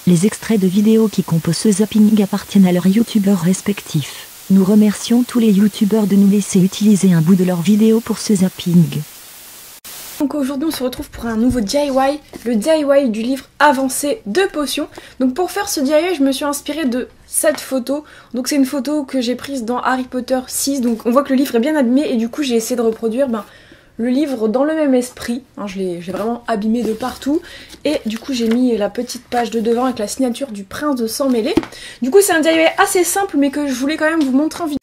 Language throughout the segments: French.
Les extraits de vidéos qui composent ce zapping appartiennent à leurs youtubeurs respectifs. Nous remercions tous les youtubeurs de nous laisser utiliser un bout de leurs vidéos pour ce zapping. Donc aujourd'hui on se retrouve pour un nouveau DIY, le DIY du livre avancé de potions. Donc pour faire ce DIY je me suis inspirée de cette photo. Donc c'est une photo que j'ai prise dans Harry Potter 6, donc on voit que le livre est bien abîmé et du coup j'ai essayé de reproduire le livre dans le même esprit. Je l'ai vraiment abîmé de partout et du coup j'ai mis la petite page de devant avec la signature du prince de sang mêlé. Du coup c'est un DIY assez simple mais que je voulais quand même vous montrer en vidéo.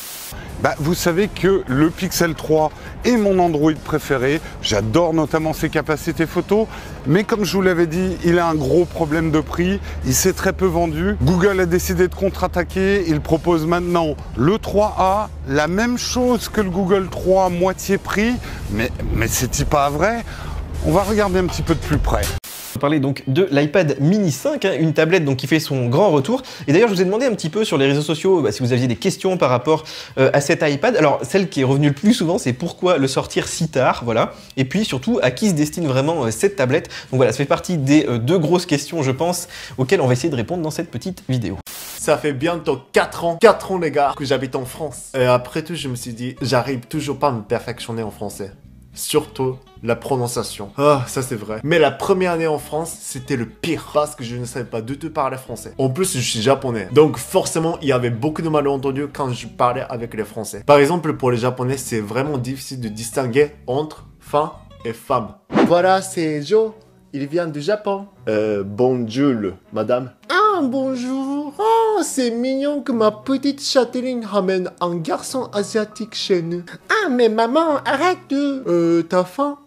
Vous savez que le Pixel 3 est mon Android préféré, j'adore notamment ses capacités photo, mais comme je vous l'avais dit, il a un gros problème de prix, il s'est très peu vendu. Google a décidé de contre-attaquer, il propose maintenant le 3A, la même chose que le Google 3 moitié prix, mais c'est pas vrai. On va regarder un petit peu de plus près. On va parler donc de l'iPad mini 5, une tablette donc qui fait son grand retour. Et d'ailleurs, je vous ai demandé un petit peu sur les réseaux sociaux si vous aviez des questions par rapport à cet iPad. Alors, celle qui est revenue le plus souvent, c'est pourquoi le sortir si tard, voilà. Et puis surtout, à qui se destine vraiment cette tablette. Donc voilà, ça fait partie des deux grosses questions, je pense, auxquelles on va essayer de répondre dans cette petite vidéo. Ça fait bientôt 4 ans les gars, que j'habite en France. Et après tout, je me suis dit, j'arrive toujours pas à me perfectionner en français. Surtout la prononciation. Ah, ça c'est vrai. Mais la première année en France, c'était le pire. Parce que je ne savais pas du tout parler français. En plus, je suis japonais. Donc forcément, il y avait beaucoup de malentendus quand je parlais avec les Français. Par exemple, pour les Japonais, c'est vraiment difficile de distinguer entre femme et femme. Voilà, c'est Joe. Il vient du Japon. Bonjour, madame. Ah, bonjour. Oh, c'est mignon que ma petite châtelaine ramène un garçon asiatique chez nous. Ah, mais maman, arrête de... t'as faim?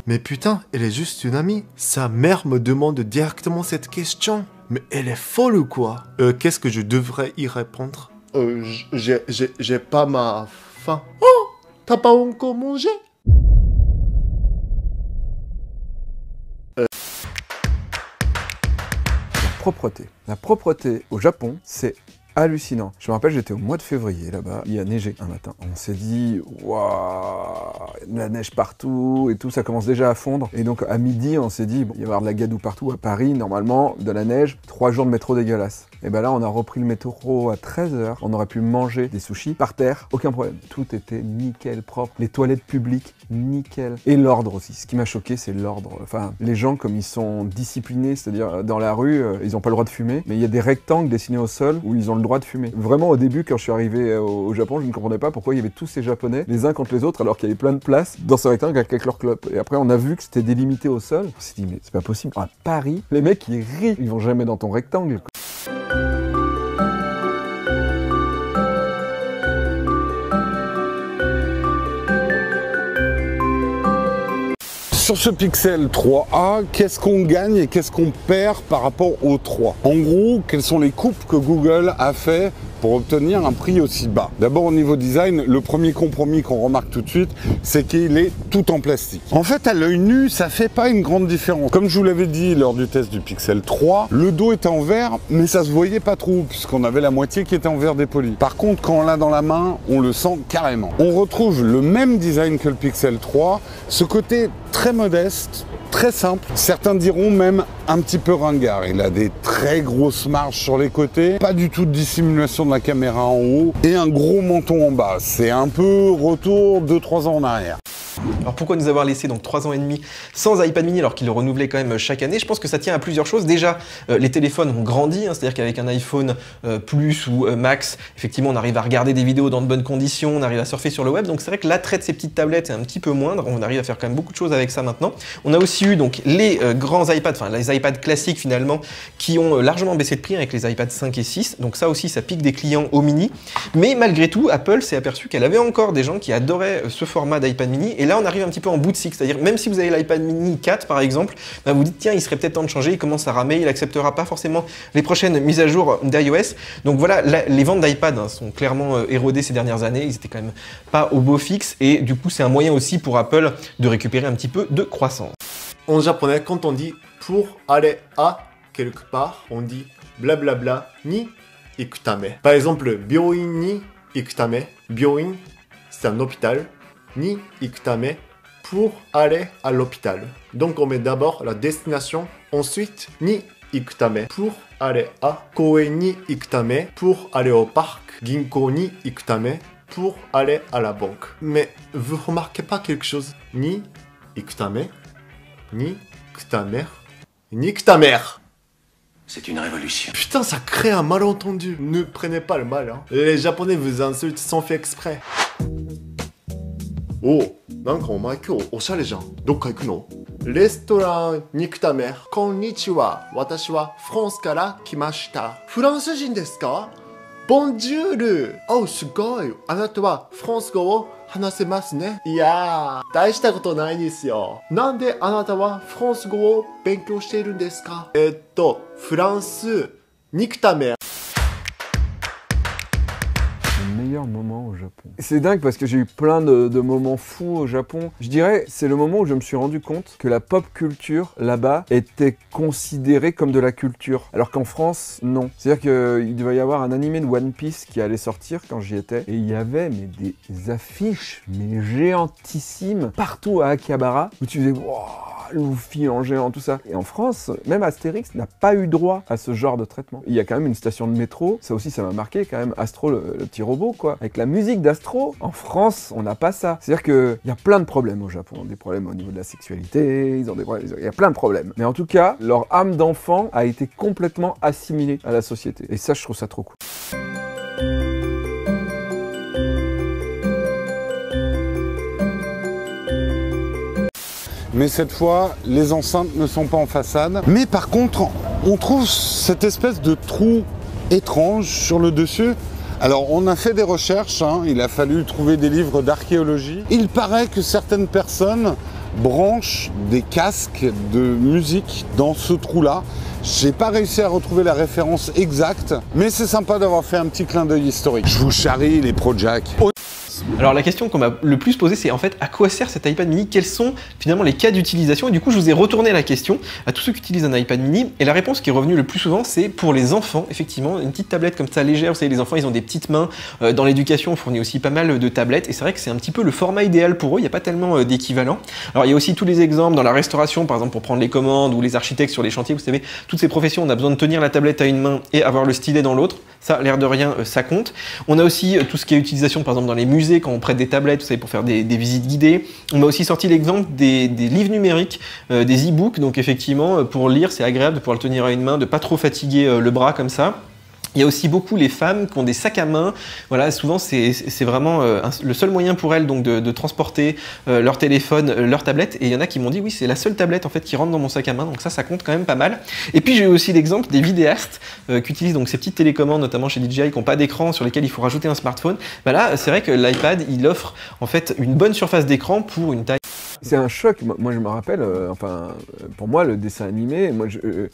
Mais putain, elle est juste une amie. Sa mère me demande directement cette question. Mais elle est folle ou quoi? Qu'est-ce que je devrais y répondre? J'ai pas ma faim. Oh, t'as pas encore mangé? Propreté. La propreté au Japon, c'est hallucinant. Je me rappelle, j'étais au mois de février là-bas, il a neigé un matin. On s'est dit, waouh, de la neige partout et tout, ça commence déjà à fondre. Et donc à midi, on s'est dit, bon, il va y avoir de la gadoue partout à Paris, normalement, de la neige, 3 jours de métro dégueulasse. Et ben là, on a repris le métro à 13 h, on aurait pu manger des sushis par terre, aucun problème. Tout était nickel, propre, les toilettes publiques, nickel. Et l'ordre aussi, ce qui m'a choqué, c'est l'ordre. Enfin, les gens, comme ils sont disciplinés, c'est-à-dire dans la rue, ils n'ont pas le droit de fumer, mais il y a des rectangles dessinés au sol où ils ont le droit de fumer. Vraiment, au début, quand je suis arrivé au Japon, je ne comprenais pas pourquoi il y avait tous ces Japonais, les uns contre les autres, alors qu'il y avait plein de places dans ce rectangle avec leur clope. Et après, on a vu que c'était délimité au sol. On s'est dit, mais c'est pas possible. À Paris, les mecs, ils rient. Ils vont jamais dans ton rectangle. Sur ce Pixel 3A, qu'est-ce qu'on gagne et qu'est-ce qu'on perd par rapport au 3? En gros, quelles sont les coupes que Google a fait pour obtenir un prix aussi bas? D'abord au niveau design, le premier compromis qu'on remarque tout de suite, c'est qu'il est tout en plastique. En fait, à l'œil nu, ça fait pas une grande différence. Comme je vous l'avais dit lors du test du Pixel 3, le dos était en verre, mais ça se voyait pas trop, puisqu'on avait la moitié qui était en verre dépoli. Par contre, quand on l'a dans la main, on le sent carrément. On retrouve le même design que le Pixel 3, ce côté très modeste, très simple, certains diront même un petit peu ringard. Il a des très grosses marges sur les côtés, pas du tout de dissimulation de la caméra en haut et un gros menton en bas. C'est un peu retour 2-3 ans en arrière. Alors pourquoi nous avoir laissé donc 3 ans et demi sans iPad mini alors qu'il le renouvelait quand même chaque année? Je pense que ça tient à plusieurs choses. Déjà, les téléphones ont grandi, c'est-à-dire qu'avec un iPhone Plus ou Max, effectivement, on arrive à regarder des vidéos dans de bonnes conditions, on arrive à surfer sur le web. Donc c'est vrai que l'attrait de ces petites tablettes est un petit peu moindre. On arrive à faire quand même beaucoup de choses avec ça maintenant. On a aussi eu donc les grands iPads, enfin les iPads classiques finalement, qui ont largement baissé de prix avec les iPads 5 et 6. Donc ça aussi, ça pique des clients au mini. Mais malgré tout, Apple s'est aperçu qu'elle avait encore des gens qui adoraient ce format d'iPad mini. Et là, on arrive un petit peu en bout de cycle, c'est-à-dire même si vous avez l'iPad mini 4 par exemple, vous dites tiens, il serait peut-être temps de changer, il commence à ramer, il acceptera pas forcément les prochaines mises à jour d'iOS. Donc voilà, les ventes d'iPad sont clairement érodées ces dernières années, ils étaient quand même pas au beau fixe et du coup c'est un moyen aussi pour Apple de récupérer un petit peu de croissance. En japonais, quand on dit pour aller à quelque part, on dit blablabla ni ikutame. Par exemple, byoin ni ikutame. Byoin, c'est un hôpital. Ni ikutame, pour aller à l'hôpital. Donc on met d'abord la destination, ensuite ni ikutame pour aller à koen ni ikutame pour aller au parc, ginko ni ikutame pour aller à la banque. Mais vous remarquez pas quelque chose? Ni ikutame, ni kutamer, ni kutamer. C'est une révolution. Putain, ça crée un malentendu. Ne prenez pas le mal, hein. Les Japonais vous insultent sans faire exprès. Oh, なんかお前今日おしゃれじゃん。どっか行くの？レストランに行くため、こんにちは。私はフランスから来ました。フランス人ですか？ボンジュール。お、すごい。あなたはフランス語を話せますね。いやー、大したことないですよ。なんであなたはフランス語を勉強しているんですか？フランスに行くため。Le meilleur moment au Japon. C'est dingue parce que j'ai eu plein de moments fous au Japon. Je dirais, c'est le moment où je me suis rendu compte que la pop culture, là-bas, était considérée comme de la culture. Alors qu'en France, non. C'est-à-dire qu'il devait y avoir un animé de One Piece qui allait sortir quand j'y étais. Et il y avait mais des affiches, mais géantissimes, partout à Akihabara, où tu faisais... Wow, Luffy en géant, tout ça. Et en France, même Astérix n'a pas eu droit à ce genre de traitement. Il y a quand même une station de métro, ça aussi ça m'a marqué quand même, Astro le petit robot quoi. Avec la musique d'Astro, en France, on n'a pas ça. C'est-à-dire qu'il y a plein de problèmes au Japon, des problèmes au niveau de la sexualité, ils ont des problèmes, il y a plein de problèmes. Mais en tout cas, leur âme d'enfant a été complètement assimilée à la société. Et ça, je trouve ça trop cool. Mais cette fois, les enceintes ne sont pas en façade. Mais par contre, on trouve cette espèce de trou étrange sur le dessus. Alors, on a fait des recherches, hein, il a fallu trouver des livres d'archéologie. Il paraît que certaines personnes branchent des casques de musique dans ce trou-là. J'ai pas réussi à retrouver la référence exacte, mais c'est sympa d'avoir fait un petit clin d'œil historique. Je vous charrie les pro-jack. Alors la question qu'on m'a le plus posée, c'est en fait à quoi sert cet iPad mini? Quels sont finalement les cas d'utilisation? Et du coup je vous ai retourné la question à tous ceux qui utilisent un iPad mini, et la réponse qui est revenue le plus souvent, c'est pour les enfants. Effectivement, une petite tablette comme ça légère, vous savez, les enfants ils ont des petites mains, dans l'éducation on fournit aussi pas mal de tablettes, et c'est vrai que c'est un petit peu le format idéal pour eux, il n'y a pas tellement d'équivalent. Alors il y a aussi tous les exemples dans la restauration, par exemple pour prendre les commandes, ou les architectes sur les chantiers, vous savez, toutes ces professions, on a besoin de tenir la tablette à une main et avoir le stylet dans l'autre. Ça, l'air de rien, ça compte. On a aussi tout ce qui est utilisation, par exemple, dans les musées, quand on prête des tablettes, vous savez, pour faire des visites guidées. On a aussi sorti l'exemple des livres numériques, des e-books. Donc, effectivement, pour lire, c'est agréable de pouvoir le tenir à une main, de pas trop fatiguer le bras comme ça. Il y a aussi beaucoup les femmes qui ont des sacs à main. Voilà, souvent c'est vraiment le seul moyen pour elles donc de transporter leur téléphone, leur tablette. Et il y en a qui m'ont dit oui, c'est la seule tablette en fait qui rentre dans mon sac à main. Donc ça compte quand même pas mal. Et puis j'ai eu aussi l'exemple des vidéastes qui utilisent donc ces petites télécommandes, notamment chez DJI, qui n'ont pas d'écran, sur lesquels il faut rajouter un smartphone. Bah là, c'est vrai que l'iPad il offre en fait une bonne surface d'écran pour une taille. C'est un choc. Moi, je me rappelle, pour moi, le dessin animé,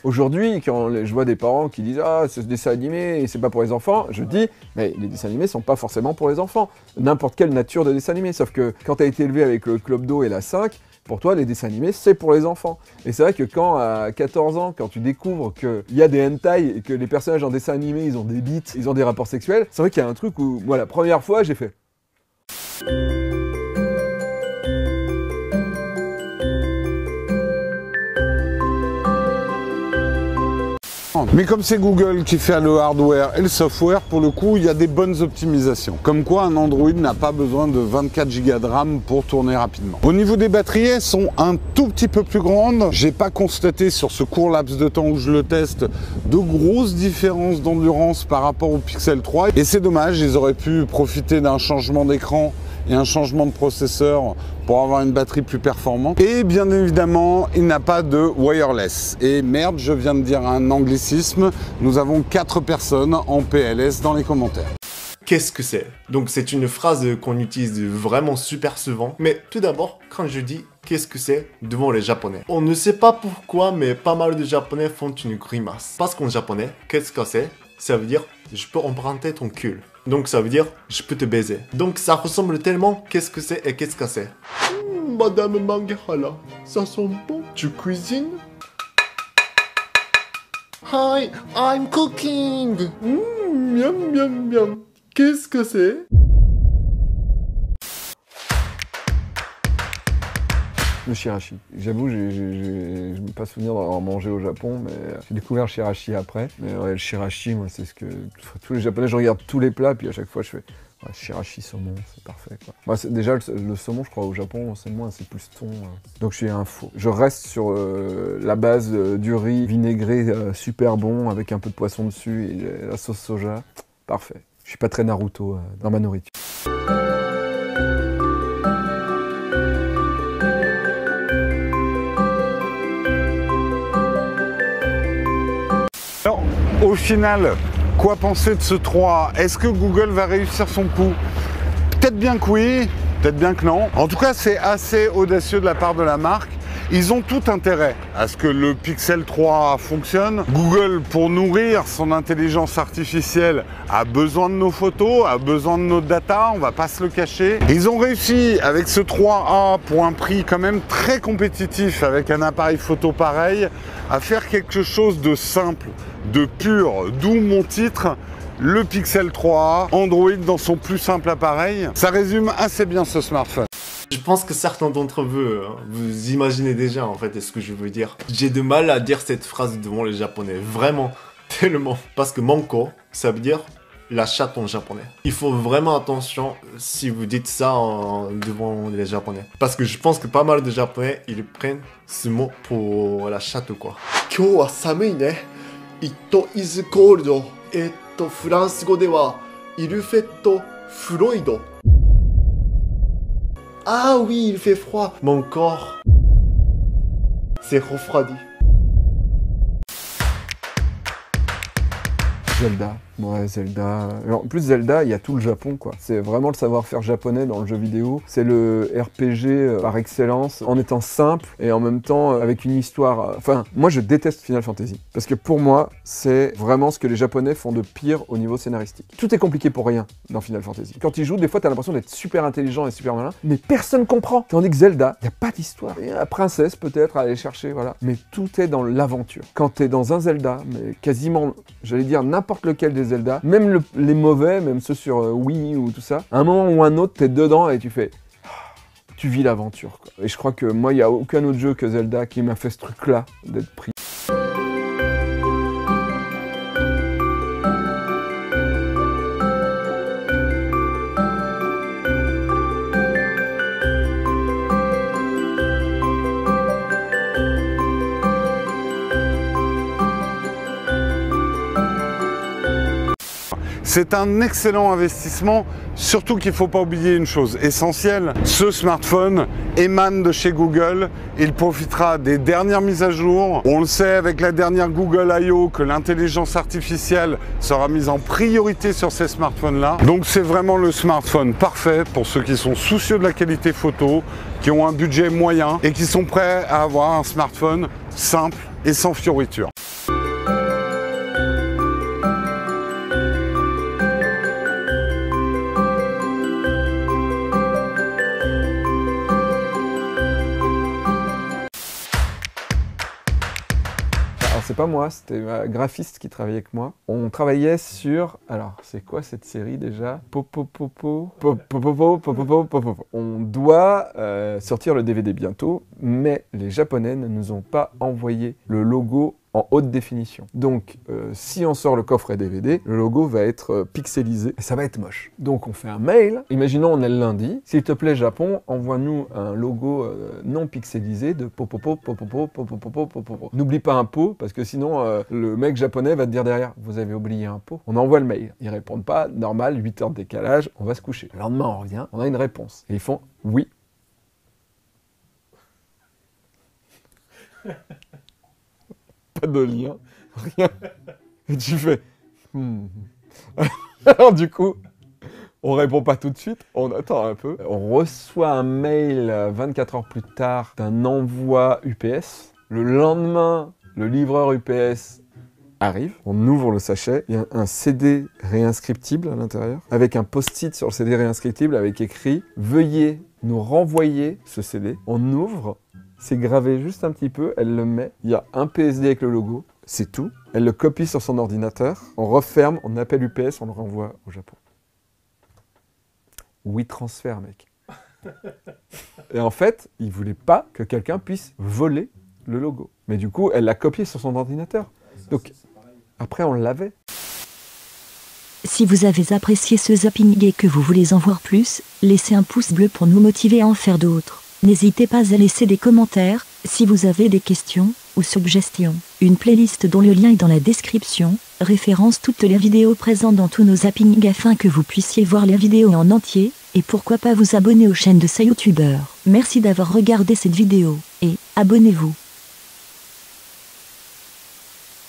aujourd'hui, quand je vois des parents qui disent « Ah, ce dessin animé, c'est pas pour les enfants », je dis « Mais les dessins animés sont pas forcément pour les enfants. N'importe quelle nature de dessin animé. Sauf que quand tu as été élevé avec le Club d'eau et la 5, pour toi, les dessins animés, c'est pour les enfants. Et c'est vrai que quand, à 14 ans, quand tu découvres qu'il y a des hentai et que les personnages en dessin animé, ils ont des bites, ils ont des rapports sexuels, c'est vrai qu'il y a un truc où, moi, la première fois, j'ai fait... Mais comme c'est Google qui fait le hardware et le software, pour le coup, il y a des bonnes optimisations. Comme quoi, un Android n'a pas besoin de 24 Go de RAM pour tourner rapidement. Au niveau des batteries, elles sont un tout petit peu plus grandes. J'ai pas constaté sur ce court laps de temps où je le teste de grosses différences d'endurance par rapport au Pixel 3. Et c'est dommage, ils auraient pu profiter d'un changement d'écran et un changement de processeur pour avoir une batterie plus performante. Et bien évidemment, il n'a pas de wireless. Et merde, je viens de dire un anglicisme, nous avons 4 personnes en PLS dans les commentaires. Qu'est-ce que c'est? Donc c'est une phrase qu'on utilise vraiment super souvent. Mais tout d'abord, quand je dis qu'est-ce que c'est devant les Japonais, on ne sait pas pourquoi, mais pas mal de Japonais font une grimace. Parce qu'en japonais, qu'est-ce que c'est? Ça veut dire je peux emprunter ton cul. Donc ça veut dire je peux te baiser. Donc ça ressemble tellement qu'est-ce que c'est et qu'est-ce que c'est. Madame Mangala, ça sent bon. Tu cuisines? Hi, I'm cooking. Miam miam miam. Qu'est-ce que c'est? Le shirashi. J'avoue, je ne me pas souvenir d'avoir mangé au Japon, mais j'ai découvert le shirashi après. Mais ouais, le shirashi, moi, c'est ce que tous les Japonais, je regarde tous les plats, puis à chaque fois, je fais ouais, shirashi saumon, c'est parfait, quoi. Moi, déjà, le saumon, je crois, au Japon, c'est moins, c'est plus thon. Donc, je suis un faux. Je reste sur la base du riz vinaigré super bon, avec un peu de poisson dessus et la sauce soja. Parfait. Je suis pas très Naruto dans ma nourriture. Alors, au final, quoi penser de ce 3? Est-ce que Google va réussir son coup? Peut-être bien que oui, peut-être bien que non. En tout cas, c'est assez audacieux de la part de la marque. Ils ont tout intérêt à ce que le Pixel 3 fonctionne. Google, pour nourrir son intelligence artificielle, a besoin de nos photos, a besoin de nos data, on va pas se le cacher. Ils ont réussi avec ce 3A pour un prix quand même très compétitif avec un appareil photo pareil, à faire quelque chose de simple, de pur, d'où mon titre. Le Pixel 3A, Android dans son plus simple appareil. Ça résume assez bien ce smartphone. Je pense que certains d'entre vous, vous imaginez déjà en fait ce que je veux dire. J'ai du mal à dire cette phrase devant les Japonais, vraiment, tellement. Parce que manko, ça veut dire la chatte en japonais. Il faut vraiment attention si vous dites ça devant les Japonais. Parce que je pense que pas mal de Japonais, ils prennent ce mot pour la chatte ou quoi. Kyo wa samui ne, ito is cold. フランス語ではイルフェットフロイド。Ah oui, il fait froid. Mon corps s'est refroidi. Zelda. Ouais, Zelda. En plus, Zelda, il y a tout le Japon, quoi. C'est vraiment le savoir-faire japonais dans le jeu vidéo. C'est le RPG par excellence, en étant simple et en même temps avec une histoire... Enfin, moi, je déteste Final Fantasy. Parce que pour moi, c'est vraiment ce que les Japonais font de pire au niveau scénaristique. Tout est compliqué pour rien dans Final Fantasy. Quand ils jouent, des fois, t'as l'impression d'être super intelligent et super malin, mais personne comprend. Tandis que Zelda, il n'y a pas d'histoire. Il y a la princesse, peut-être, à aller chercher, voilà. Mais tout est dans l'aventure. Quand t'es dans un Zelda, mais quasiment, j'allais dire, n'importe lequel des Zelda, même les mauvais, même ceux sur Wii ou tout ça, à un moment ou un autre, t'es dedans et tu fais... Tu vis l'aventure, quoi. Et je crois que moi, il n'y a aucun autre jeu que Zelda qui m'a fait ce truc-là, d'être pris. C'est un excellent investissement, surtout qu'il ne faut pas oublier une chose essentielle. Ce smartphone émane de chez Google, il profitera des dernières mises à jour. On le sait avec la dernière Google I.O. que l'intelligence artificielle sera mise en priorité sur ces smartphones-là. Donc c'est vraiment le smartphone parfait pour ceux qui sont soucieux de la qualité photo, qui ont un budget moyen et qui sont prêts à avoir un smartphone simple et sans fioritures. C'est pas moi, c'était un graphiste qui travaillait avec moi. On travaillait sur... Alors, c'est quoi cette série déjà? On doit sortir le DVD bientôt, mais les Japonais ne nous ont pas envoyé le logo en haute définition. Donc, si on sort le coffret DVD, le logo va être pixelisé et ça va être moche. Donc, on fait un mail. Imaginons, on est le lundi. S'il te plaît, Japon, envoie-nous un logo non pixelisé de popopo. N'oublie pas un pot, parce que sinon, le mec japonais va te dire derrière, vous avez oublié un pot. On envoie le mail. Ils répondent pas. Normal, 8 heures de décalage, on va se coucher. Le lendemain, on revient, on a une réponse. Et ils font oui. Pas de lien, rien. Et tu fais... Alors du coup, on répond pas tout de suite, on attend un peu. On reçoit un mail 24 heures plus tard d'un envoi UPS. Le lendemain, le livreur UPS arrive. On ouvre le sachet, il y a un CD réinscriptible à l'intérieur, avec un post-it sur le CD réinscriptible avec écrit « Veuillez nous renvoyer ce CD ». On ouvre. C'est gravé juste un petit peu, elle le met, il y a un PSD avec le logo, c'est tout. Elle le copie sur son ordinateur, on referme, on appelle UPS, on le renvoie au Japon. Oui, transfert, mec. Et en fait, il voulait pas que quelqu'un puisse voler le logo. Mais du coup, elle l'a copié sur son ordinateur. Donc, après, on l'avait. Si vous avez apprécié ce zapping et que vous voulez en voir plus, laissez un pouce bleu pour nous motiver à en faire d'autres. N'hésitez pas à laisser des commentaires, si vous avez des questions ou suggestions. Une playlist dont le lien est dans la description, référence toutes les vidéos présentes dans tous nos zappings afin que vous puissiez voir les vidéos en entier, et pourquoi pas vous abonner aux chaînes de ces youtubeurs. Merci d'avoir regardé cette vidéo, et abonnez-vous.